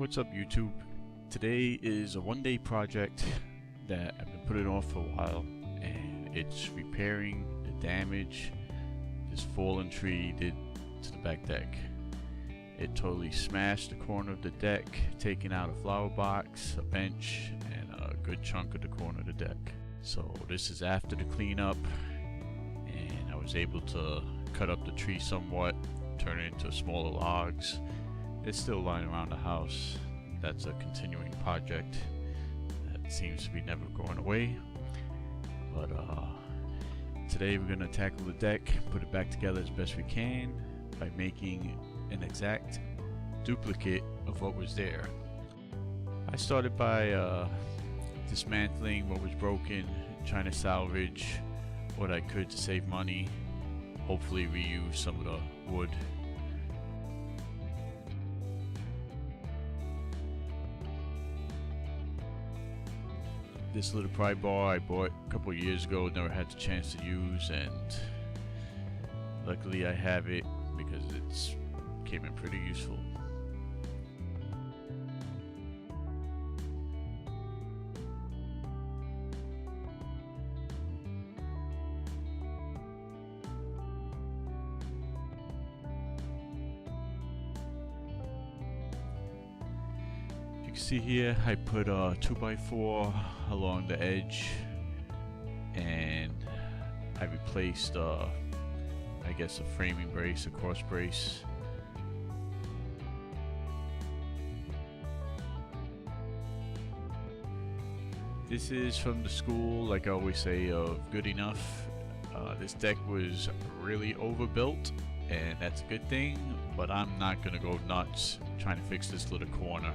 What's up, YouTube? Today is a one-day project that I've been putting off for a while, and it's repairing the damage this fallen tree did to the back deck. It totally smashed the corner of the deck, taking out a flower box, a bench, and a good chunk of the corner of the deck. So this is after the cleanup, and I was able to cut up the tree somewhat, turn it into smaller logs. It's still lying around the house. That's a continuing project that seems to be never going away. But today we're going to tackle the deck, put it back together as best we can by making an exact duplicate of what was there. I started by dismantling what was broken, trying to salvage what I could to save money, hopefully reuse some of the wood. This little pry bar I bought a couple of years ago, never had the chance to use, and luckily I have it because it's came in pretty useful. You can see here I put a 2x4 along the edge, and I replaced I guess a framing brace, a cross brace. This is from the school, like I always say, of good enough. This deck was really overbuilt, and that's a good thing, but I'm not gonna go nuts trying to fix this little corner.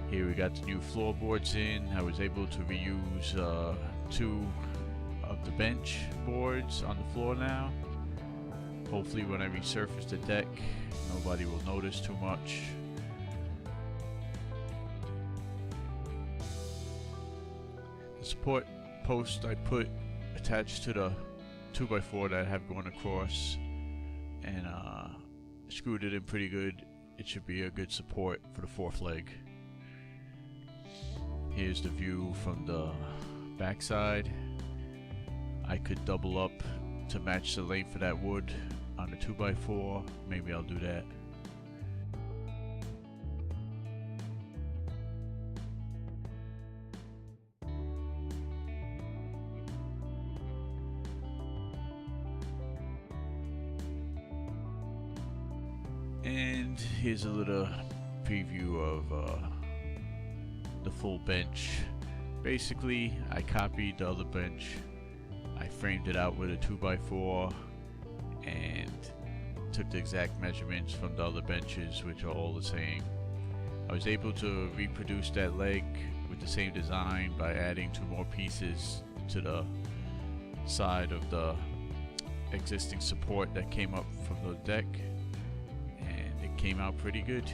Here we got the new floorboards in. I was able to reuse two of the bench boards on the floor now. Hopefully when I resurface the deck, nobody will notice too much. The support post I put attached to the 2x4 that I have going across, and screwed it in pretty good. It should be a good support for the fourth leg. Here's the view from the backside. I could double up to match the length of that wood on the 2x4. Maybe I'll do that. And here's a little preview of the full bench. Basically, I copied the other bench, I framed it out with a 2x4, and took the exact measurements from the other benches, which are all the same. I was able to reproduce that leg with the same design by adding two more pieces to the side of the existing support that came up from the deck, and it came out pretty good,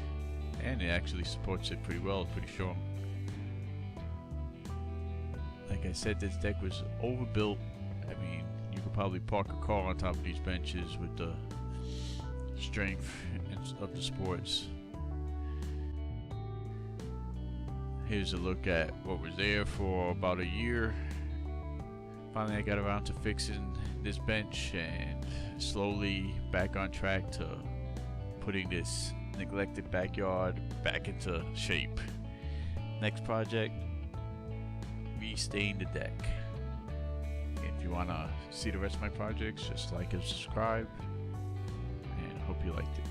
and it actually supports it pretty well, pretty strong. Like I said, this deck was overbuilt. I mean, you could probably park a car on top of these benches with the strength of the supports. Here's a look at what was there for about a year. Finally I got around to fixing this bench, and slowly back on track to putting this neglected backyard back into shape. Next project, restain the deck. If you want to see the rest of my projects, just like and subscribe, and I hope you liked it.